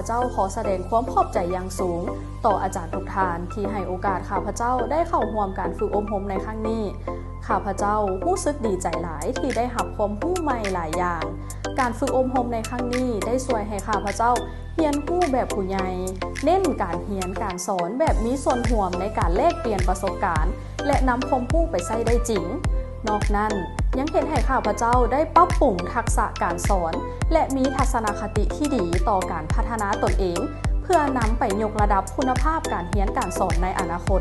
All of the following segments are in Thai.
เจ้าขอแสดงความขอบใจอย่างสูงต่ออาจารย์ทุกท่านที่ให้โอกาสข้าพเจ้าได้เข้าร่วมการฝึกอบรมในครั้งนี้ข้าพเจ้ารู้สึกดีใจหลายที่ได้รับความรู้ใหม่หลายอย่างการฝึกอบรมในครั้งนี้ได้ช่วยให้ข้าพเจ้าเรียนรู้แบบผู้ใหญ่เน้นการเรียนการสอนแบบมีส่วนร่วมในการแลกเปลี่ยนประสบการณ์และนำความรู้ไปใช้ได้จริงนอกนั้นยังเห็นให้ข้าพเจ้าได้ปรับปรุงทักษะการสอนและมีทัศนคติที่ดีต่อการพัฒนาตนเองเพื่อนำไปยกระดับคุณภาพการเรียนการสอนในอนาคต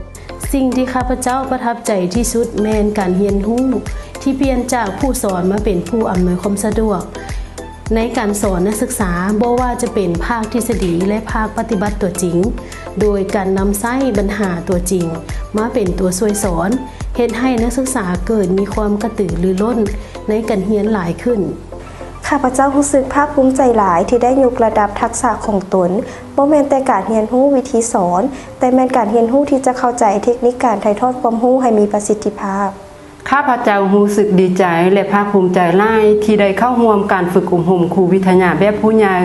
สิ่งที่ข้าพเจ้าประทับใจที่สุดแม่นการเรียนรู้ที่เปลี่ยนจากผู้สอนมาเป็นผู้อำนวยความสะดวกในการสอนนักศึกษาบ่ว่าจะเป็นภาคทฤษฎีและภาคปฏิบัติตัวจริงโดยการนำไส้ปัญหาตัวจริงมาเป็นตัวช่วยสอนเฮ็ดให้นักศึกษาเกิดมีความกระตือรือร้นในการเรียนหลายขึ้นข้าพเจ้ารู้สึกภาคภูมิใจหลายที่ได้ยกระดับทักษะของตนบ่แม่นแต่การเรียนรู้วิธีสอนแต่แม่นการเรียนรู้ที่จะเข้าใจเทคนิคการถ่ายทอดความรู้ให้มีประสิทธิภาพข้าพเจ้ารู้สึกดีใจและภาคภูมิใจหลายที่ได้เข้าร่วมการฝึกอบรมครูวิทยาแบบผู้ใหญ่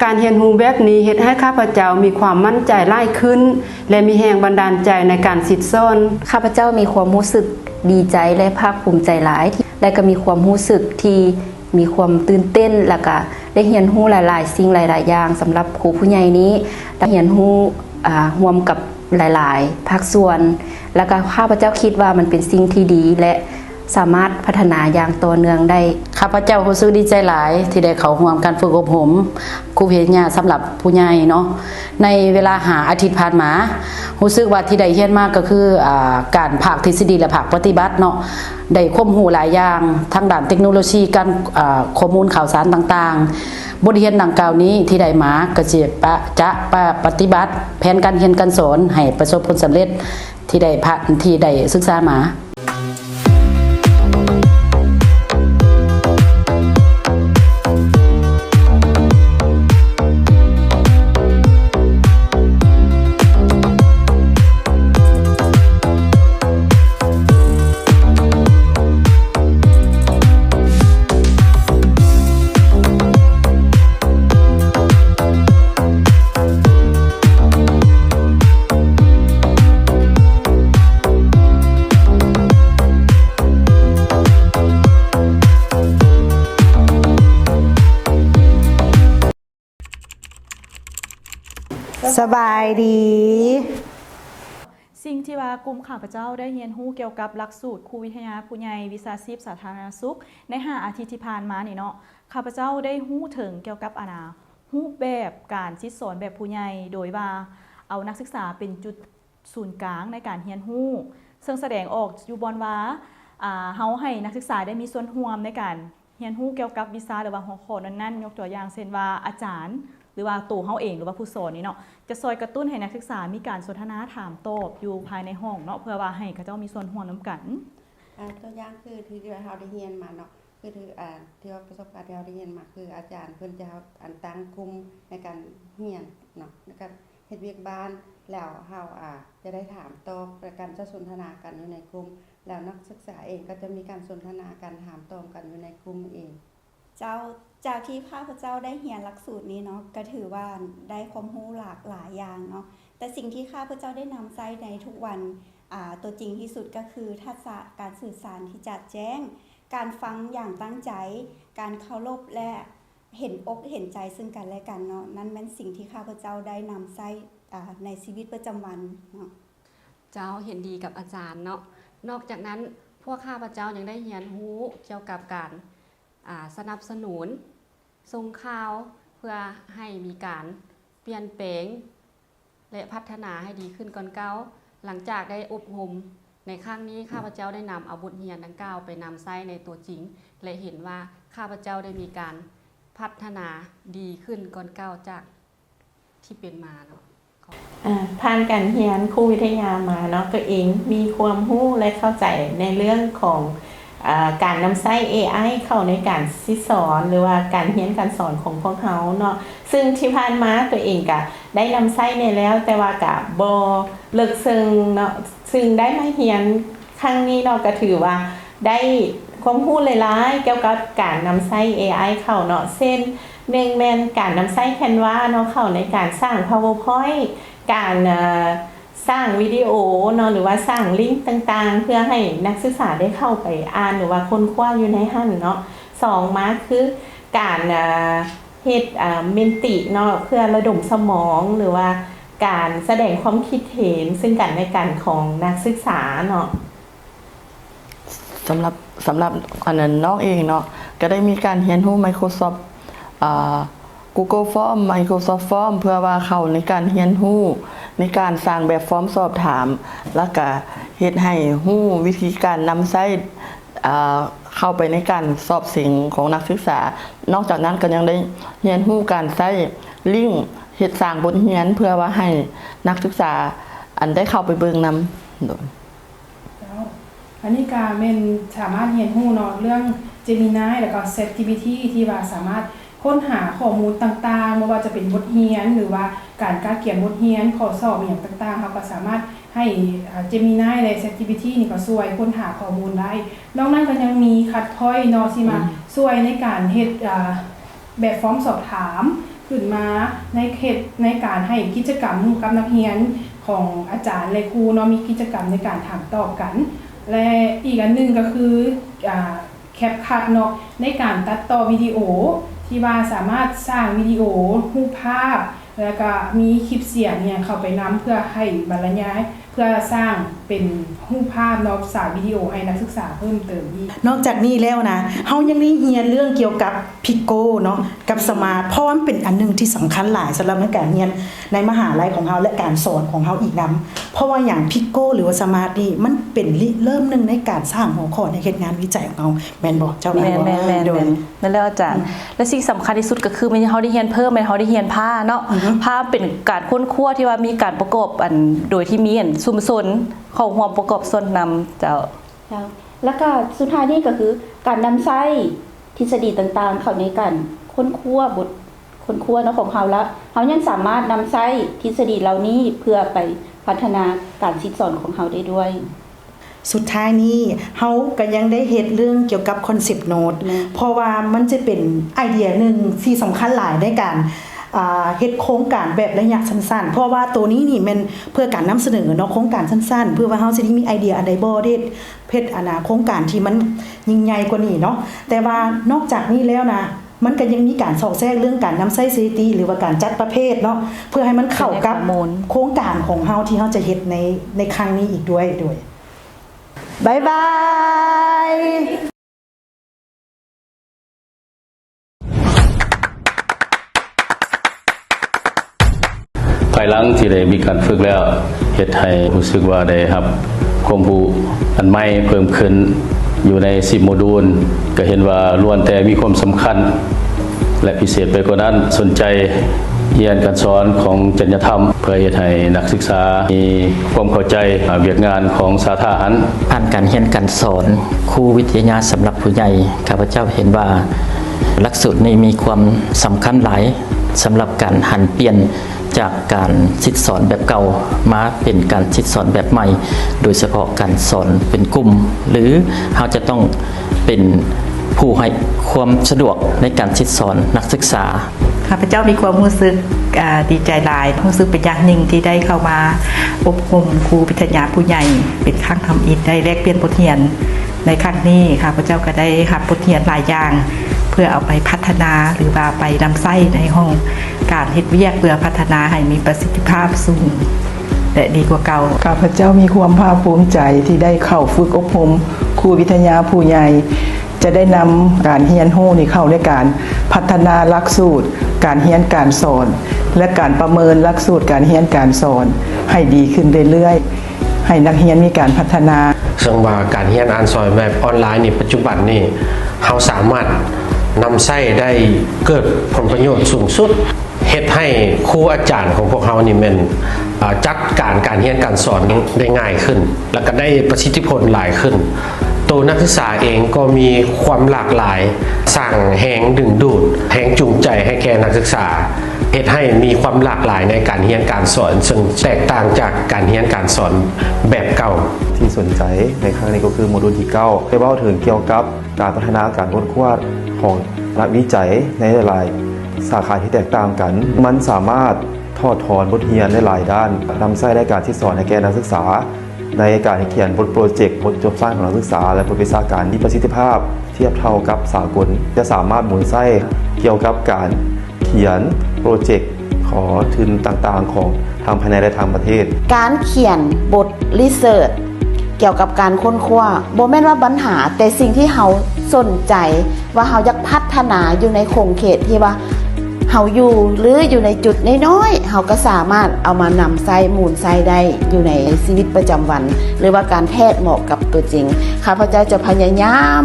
การเรียนรู้แบบนี้เฮ็ดให้ข้าพเจ้ามีความมั่นใจหลายขึ้นและมีแรงบันดาลใจในการสิทธิ์สอนข้าพเจ้ามีความรู้สึกดีใจและภาคภูมิใจหลายและก็มีความรู้สึกที่มีความตื่นเต้นแล้วก็ได้เรียนรู้หลายๆสิ่งหลายๆอย่างสำหรับครูผู้ใหญ่นี้ได้เรียนรู้ร่วมกับหลายๆภาคส่วนแล้วก็ข้าพเจ้าคิดว่ามันเป็นสิ่งที่ดีและสามารถพัฒนาอย่างต่อเนื่องได้ข้าพเจ้ารู้สึกดีใจหลายที่ได้เข้าร่วมการฝึกอบรมครูวิทยาสำหรับผู้ใหญ่เนาะในเวลาหาอาทิตย์ผ่านมารู้สึกว่าที่ได้เรียนมากก็คือการภาคทฤษฎีและภาคปฏิบัติเนาะได้ความรู้หลายอย่างทั้งด้านเทคโนโลยีการข้อมูลข่าวสารต่างๆบทเรียนดังกล่าวนี้ที่ได้มาก็จะปฏิบัติแผนการเรียนการสอนให้ประสบผลสำเร็จที่ได้ศึกษามาสบายดีสิ่งที่ว่ากลุ่มข้าพเจ้าได้เรียนรู้เกี่ยวกับหลักสูตรครูวิทยาผู้ใหญ่วิชาชีพสาธารณสุขใน5 อาทิตย์ที่ผ่านมานี่เนาะข้าพเจ้าได้รู้ถึงเกี่ยวกับรูปแบบการสิสอนแบบผู้ใหญ่โดยว่าเอานักศึกษาเป็นจุดศูนย์กลางในการเรียนรู้ซึ่งแสดงออกอยู่บนว่าเฮาให้นักศึกษาได้มีส่วนร่วมในการเรียนรู้เกี่ยวกับวิชาหรือว่าหัวข้อนั้นๆยกตัวอย่างเช่นว่าอาจารย์หรือว่าตัวเขาเองหรือว่าผู้สอนนี่เนาะจะซอยกระตุ้นให้นักศึกษามีการสนทนาถามตอบอยู่ภายในห้องเนาะเพื่อว่าให้เขาเจ้ามีส่วนร่วมนำกันตัวอย่างคือที่เราได้เรียนมาเนาะคือที่ว่าประสบการณ์ที่เราได้เรียนมาคืออาจารย์เพิ่นจะตั้งกลุ่มในการเรียนเนาะในการเฮ็ดเวียกบ้านแล้วเฮาจะได้ถามตอบและการจะสนทนากันอยู่ในกลุ่มแล้วนักศึกษาเองก็จะมีการสนทนากันถามตอบกันอยู่ในกลุ่มเองจากที่ข้าพเจ้าได้เรียนหลักสูตรนี้เนาะก็ถือว่าได้ความรู้หลากหลายอย่างเนาะแต่สิ่งที่ข้าพเจ้าได้นำใช้ในทุกวันตัวจริงที่สุดก็คือทักษะการสื่อสารที่จัดแจ้งการฟังอย่างตั้งใจการเคารพและเห็นอกเห็นใจซึ่งกันและกันเนาะนั่นเป็นสิ่งที่ข้าพเจ้าได้นำใช้ในชีวิตประจำวันเนาะเจ้าเห็นดีกับอาจารย์เนาะนอกจากนั้นพวกข้าพเจ้ายังได้เรียนรู้เกี่ยวกับการสนับสนุนส่งข่าวเพื่อให้มีการเปลี่ยนแปลงและพัฒนาให้ดีขึ้นก่อนเก่าหลังจากได้อบรมในครั้งนี้ข้าพเจ้าได้นำเอาบทเรียนดังกล่าวไปนำใช้ในตัวจริงและเห็นว่าข้าพเจ้าได้มีการพัฒนาดีขึ้นก่อนเก่าจากที่เป็นมาเนาะผ่านการเรียนครูวิทยามาเนาะตัวเองมีความรู้และเข้าใจในเรื่องของการนำใช้ AI เข้าในการสอนหรือว่าการเรียนการสอนของพวกเขาเนาะซึ่งที่ผ่านมาตัวเองก็ได้นำใช้ในแล้วแต่ว่าก็บ่เลิกซึ่งเนาะซึ่งได้มาเรียนครั้งนี้เนาะก็ถือว่าได้ ความรู้หลายๆเกี่ยวกับการนำใช้ AI เข้าเนาะเช่น1แม่นการนำใช้ Canva เนาะเข้าในการสร้าง PowerPoint การสร้างวิดีโอเนาะหรือว่าสร้างลิงก์ต่างๆเพื่อให้นักศึกษาได้เข้าไปอ่านหรือว่าค้นคว้าอยู่ในหั่นเนาะ2มาคือการเฮ็ดเมนติเนาะเพื่อระดมสมองหรือว่าการแสดงความคิดเห็นซึ่งกันและกันของนักศึกษาเนาะสำหรับอันนั้นน้องเองเนาะก็ได้มีการเรียนรู้ Microsoft Google Form Microsoft Form เพื่อว่าเข้าในการเรียนรู้ในการสร้างแบบฟอร์มสอบถามแล้วก็เฮ็ดให้รู้วิธีการนำใช้เข้าไปในการสอบสิ่งของนักศึกษานอกจากนั้นก็ยังได้เรียนรู้การใช้ลิงก์เฮ็ดสร้างบทเรียนเพื่อว่าให้นักศึกษาอันได้เข้าไปเบิ่งนำอันนี้ก็เป็นสามารถเรียนรู้เนาะเรื่อง Gemini แล้วก็ ChatGPT ที่ว่าสามารถค้นหาข้อมูลต่างๆไม่ว่าจะเป็นบทเรียนหรือว่าการเขียนบทเรียนข้อสอบอย่างต่างๆเขาก็สามารถให้ Gemini และ ChatGPT นี่ก็ช่วยค้นหาข้อมูลได้นอกนั้นก็ยังมีคัดพอยต์เนาะที่มาช่วยในการเฮ็ดแบบฟอร์มสอบถามขึ้นมาในการให้กิจกรรมกับนักเรียนของอาจารย์และครูเนาะมีกิจกรรมในการถามตอบกันและอีกอันนึงก็คือแคปคัทเนาะในการตัดต่อวิดีโอที่ว่าสามารถสร้างวิดีโอรูปภาพแล้วก็มีคลิปเสียงเนี่ยเข้าไปนำเพื่อให้บรรยายเพื่อสร้างเป็นรูปภาพเนาะสร้างวิดีโอให้นักศึกษาเพิ่มเติมอีกนอกจากนี้แล้วนะเฮายังได้เรียนเรื่องเกี่ยวกับพิโกเนาะกับสมาร์ทเพราะมันเป็นอันนึงที่สำคัญหลายสำหรับในการเรียนในมหาลัยของเฮาและการสอนของเฮาอีกนำเพราะว่าอย่างพิโกหรือว่าสมาร์ทนี่มันเป็นเริ่มนึงในการสร้างหัวข้อในเฮ็ดงานวิจัยของเฮาแม่นบ่เจ้าแม่นบ่แม่นนั่นแล้วอาจารย์และสิ่งสำคัญที่สุดก็คือมันเฮาได้เรียนเพิ่มมันเฮาได้เรียนผ้าเนาะผ้าเป็นการค้นคว้าที่ว่ามีการประกอบอันโดยที่มีอันชุมชนเข้าร่วมประกอบส่วนนำเจ้าแล้วก็สุดท้ายนี่ก็คือการนำใช้ทฤษฎีต่างๆเข้าในการค้นคว้าบทค้นคว้าเนาะของเฮาแล้วเฮายังสามารถนำใช้ทฤษฎีเหล่านี้เพื่อไปพัฒนาการสอนของเฮาได้ด้วยสุดท้ายนี้เฮาก็ยังได้เฮ็ดเรื่องเกี่ยวกับคอนเซปต์โน้ตเพราะว่ามันจะเป็นไอเดียนึงที่สำคัญหลายในการเฮ็ดโครงการแบบระยะสั้นๆเพราะว่าตัวนี้นี่มันเพื่อการนำเสนอเนาะโครงการสั้นๆเพื่อว่าเฮาสิได้มีไอเดียอันใดบ่ได้เฮ็ดโครงการที่มันยิ่งใหญ่กว่านี้เนาะแต่ว่านอกจากนี้แล้วนะมันก็ยังมีการสอดแทรกเรื่องการนำใช้สถิติหรือว่าการจัดประเภทเนาะเพื่อให้มันเข้ากับโครงการของเฮาที่เฮาจะเฮ็ดในครั้งนี้อีกด้วยบ๊ายบายภายหลังที่ได้มีการฝึกแล้วเฮ็ดให้รู้สึกว่าได้รับความรู้อันใหม่เพิ่มขึ้นอยู่ใน10โมดูลก็เห็นว่าล้วนแต่มีความสำคัญและพิเศษไปกว่านั้นสนใจเรียนการสอนของจริยธรรมเพื่อเฮ็ดให้นักศึกษามีความเข้าใจเวียกงานของสาธารณะผ่านการเรียนการสอนครูวิทยาสำหรับผู้ใหญ่ข้าพเจ้าเห็นว่าหลักสูตรนี้มีความสำคัญหลายสำหรับการหันเปลี่ยนจากการสิทธิสอนแบบเก่ามาเป็นการสิทธิสอนแบบใหม่โดยเฉพาะการสอนเป็นกลุ่มหรือเราจะต้องเป็นผู้ให้ความสะดวกในการสิทธิสอนนักศึกษาข้าพเจ้ามีความรู้สึกดีใจหลายรู้สึกเป็นอย่างหนึ่งที่ได้เข้ามาอบรมครูวิทยาผู้ใหญ่เป็นครั้งทำอิฐได้แลกเปลี่ยนบทเรียนในครั้งนี้ข้าพเจ้าก็ได้รับบทเรียนหลายอย่างเพื่อเอาไปพัฒนาหรือว่าไปนำใช้ในห้องการเฮ็ดเวียกเพื่อพัฒนาให้มีประสิทธิภาพสูงและดีกว่าเก่าข้าพเจ้ามีความภาคภูมิใจที่ได้เข้าฝึกอบรมครูวิทยาผู้ใหญ่จะได้นำการเรียนรู้นี้เข้าในการพัฒนาหลักสูตรการเรียนการสอนและการประเมินหลักสูตรการเรียนการสอนให้ดีขึ้นเรื่อยๆให้นักเรียนมีการพัฒนาซึ่งว่าการเรียนอ่านสอนแบบออนไลน์ในปัจจุบันนี้เราสามารถนำใช้ได้เกิดผลประโยชน์สูงสุดเฮ็ดให้ครูอาจารย์ของพวกเรานี่มันจัดการเรียนการสอนได้ง่ายขึ้นแล้วก็ได้ประสิทธิผลหลายขึ้นตัวนักศึกษาเองก็มีความหลากหลายสร้างแรงดึงดูดแรงจูงใจให้แก่นักศึกษา เฮ็ดให้มีความหลากหลายในการเรียนการสอนซึ่งแตกต่างจากการเรียนการสอนแบบเก่าที่สนใจในครั้งนี้ก็คือโมดูลที่9ได้เว้าถึงเกี่ยวกับการพัฒนาการค้นคว้าของนักวิจัยในหลายสาขาที่แตกต่างกันมันสามารถถอดถอนบทเรียนได้หลายด้านนำใช้ในการที่สอนให้แก่นักศึกษาในการเขียนบทโปรเจกต์บทจบสั้นของนักศึกษาและบทวิชาการมีประสิทธิภาพเทียบเท่ากับสากลจะสามารถหมุนไส้เกี่ยวกับการเขียนโปรเจกต์ขอทุนต่างๆของทางภายในและทางประเทศการเขียนบทรีเสิร์ชเกี่ยวกับการค้นคว้าบ่แม่นว่าปัญหาแต่สิ่งที่เฮาสนใจว่าเฮาอยากพัฒนาอยู่ในคงเขตที่ว่าเฮาอยู่หรืออยู่ในจุดน้อยๆเฮาก็สามารถเอามานำใช้มูลใช้ได้อยู่ในชีวิตประจำวัน หรือว่าการแพทย์เหมาะกับตัวจริงข้าพเจ้าจะพยายาม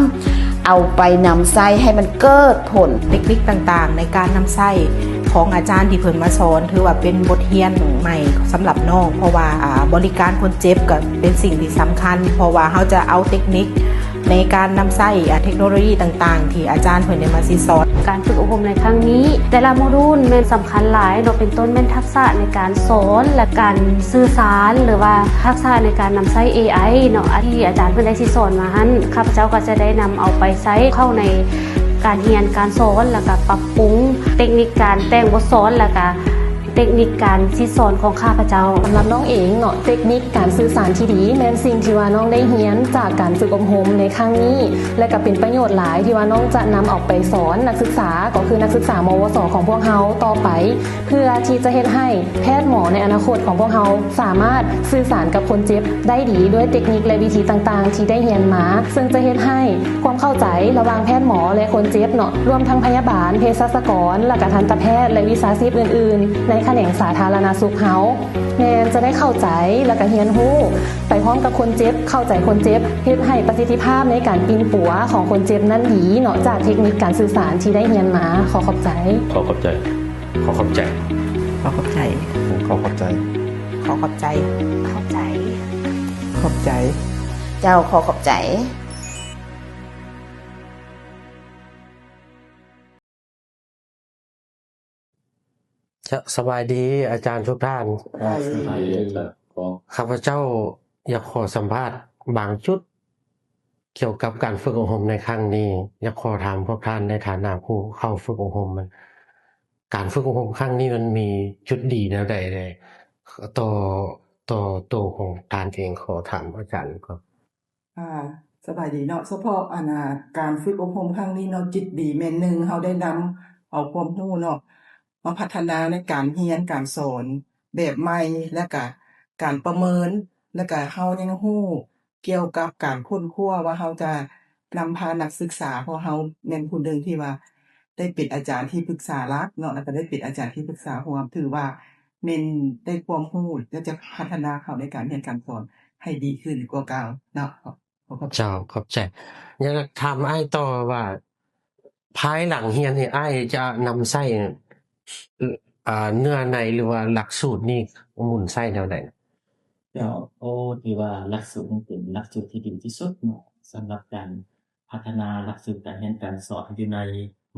เอาไปนำใช้ให้มันเกิดผลเทคนิคต่างๆในการนำใช้ของอาจารย์ที่เพิ่นมาสอนถือว่าเป็นบทเรียนใหม่สำหรับน้องเพราะว่าบริการคนเจ็บก็เป็นสิ่งที่สำคัญเพราะว่าเขาจะเอาเทคนิคในการนำใช้เทคโนโลยีต่างๆที่อาจารย์เพิ่นได้มาสอนการฝึกอบรมในครั้งนี้แต่ละโมดูลแม่นสำคัญหลายเนาะเป็นต้นแม่นทักษะในการสอนและการสื่อสารหรือว่าทักษะในการนำใช้ AI เนาะที่อาจารย์เพิ่นได้สอนมาหั่นข้าพเจ้าก็จะได้นำเอาไปใช้เข้าในการเรียนการสอนแล้วก็ปรับปรุงเทคนิคการแต่งบทสอนแล้วก็เทคนิคการสอนของข้าพเจ้าสำหรับน้องเองเนาะเทคนิคการสื่อสารที่ดีแม่นสิ่งที่ว่าน้องได้เรียนจากการฝึกอบรมในครั้งนี้และก็เป็นประโยชน์หลายที่ว่าน้องจะนำออกไปสอนนักศึกษาก็คือนักศึกษามวสของพวกเฮาต่อไปเพื่อที่จะเฮ็ดให้แพทย์หมอในอนาคตของพวกเฮาสามารถสื่อสารกับคนเจ็บได้ดีด้วยเทคนิคและวิธีต่างๆที่ได้เรียนมาซึ่งจะเฮ็ดให้ความเข้าใจระหว่างแพทย์หมอและคนเจ็บเนาะรวมทั้งพยาบาลเภสัชกรและก็ทันตแพทย์และวิชาชีพอื่นๆในแขนงสาธารณสุขเฮาแม่นจะได้เข้าใจและก็เรียนรู้ไปพร้อมกับคนเจ็บเข้าใจคนเจ็บเฮ็ดให้ประสิทธิภาพในการปีนปัวของคนเจ็บนั้นดีเนาะจากเทคนิคการสื่อสารที่ได้เรียนมาขอขอบใจขอขอบใจขอขอบใจขอขอบใจขอขอบใจขอขอบใจขอบใจขอบใจเจ้าขอขอบใจสบายดีอาจารย์ทุกท่านข้าพเจ้าอยากขอสัมภาษณ์บางจุดเกี่ยวกับการฝึกอบรมในครั้งนี้อยากขอถามพวกท่านในฐานะผู้เข้าฝึกอบรมการฝึกอบรมครั้งนี้มันมีจุดดีแนวใดต่อของท่านเองขอถามอาจารย์ครับสบายดีเนาะเฉพาะการฝึกอบรมครั้งนี้เนาะจิตดีแม่นหนึ่งเฮาได้นำเอาความรู้เนาะมาพัฒนาในการเรียนการสอนแบบใหม่และก็การประเมินและก็เฮายังรู้เกี่ยวกับการค้นคว้าว่าเฮาจะนำพานักศึกษาเพราะเฮาแม่นผู้หนึ่งที่ว่าได้เป็นอาจารย์ที่ปรึกษาหลักเนาะแล้วก็ได้เป็นอาจารย์ที่ปรึกษาร่วมถือว่าแม่นได้ความรู้และจะพัฒนาเขาในการเรียนการสอนให้ดีขึ้นกว่าเก่าเนาะเจ้าขอบใจอยากถามอ้ายต่อว่าภายหลังเรียนนี่อ้ายจะนำใช้เนื้อในหรือว่าหลักสูตรนี่หมุนไส้แนวใดที่ว่าหลักสูตรเป็นหลักสูตรที่ดีที่สุดเนาะสำหรับการพัฒนาหลักสูตรการเรียนการสอนอยู่ใน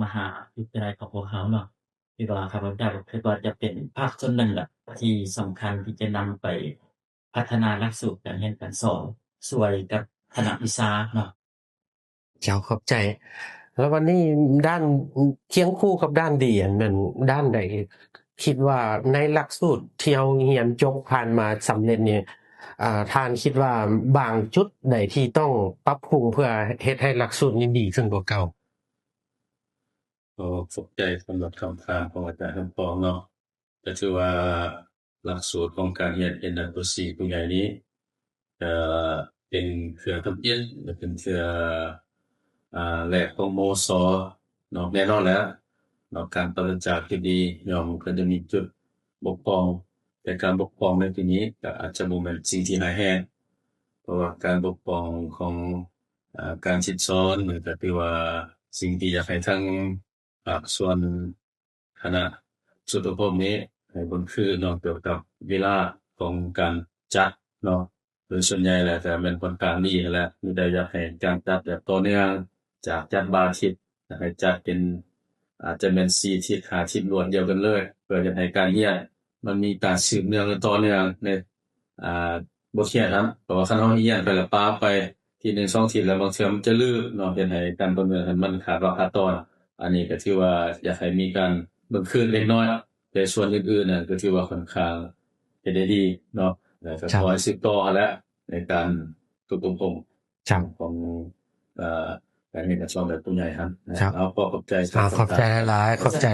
มหาวิทยาลัยของพวกเขาเนาะที่ว่าข้าพเจ้าคิดว่าจะเป็นภาคส่วนหนึ่งแหละที่สำคัญที่จะนำไปพัฒนาหลักสูตรการเรียนการสอนช่วยกับคณะวิชาเนาะเจ้าขอบใจแล้ววันนี้ด้านเคียงคู่กับด้านดีมันด้านใดคิดว่าในหลักสูตรที่เราเรียนจบผ่านมาสำเร็จเนี่ยท่านคิดว่าบางจุดใดที่ต้องปรับปรุงเพื่อเฮ็ดให้หลักสูตรนี้ดีขึ้นกว่าเก่าก็ขอบใจสำหรับคำถามของอาจารย์ทั้งสองเนาะก็ถือว่าหลักสูตรของการเรียน NWC ผู้ใหญ่นี้เป็นเครือทำอิฐและเป็นเครือแรกของมส.เนาะแน่นอนแล้วเนาะการปฏิจากที่ดีย่อมก็จะมีจุดบกพร่องแต่การบกพร่องในที่นี้ก็อาจจะบ่แม่นสิ่งที่ร้ายแรงเพราะว่าการบกพร่องของการคิดสอนมันก็ถือว่าสิ่งที่อยากให้ทั้งภาคส่วนคณะสุตภพนี้ให้บนคือเนาะเกี่ยวกับเวลาของการจัดเนาะโดยส่วนใหญ่แล้วแต่เป็นคนกลางดีแหละมีได้อยากให้การจัดแบบต่อเนื่องจากจัดบาทิตให้จัดเป็นอาจจะเป็น4ทิศ5ทิศรวดเดียวกันเลย เพื่อจะให้การเรียนมันมีการสืบเนื่องและต่อเนื่องในบทเรียนนั้นเพราะว่าคันเฮาเรียนไปแล้วปาไปที1 2ทีแล้วบางเทื่อมันจะลืมเนาะเฮ็ดให้การต่อเนื่องมันขาดขาดตอนอันนี้ก็ถือว่าอยากให้มีการเบิ่งคืนเล็กน้อยแต่ส่วนอื่นๆน่ะก็ถือว่าค่อนข้างเฮ็ดได้ดีเนาะแล้วก็ขอให้สืบต่อแล้วในการฝึกอบรมของการเรียนการสอนแบบผู้ใหญ่ครับเอาขอบใจ ขอบใจหลายๆขอบใจ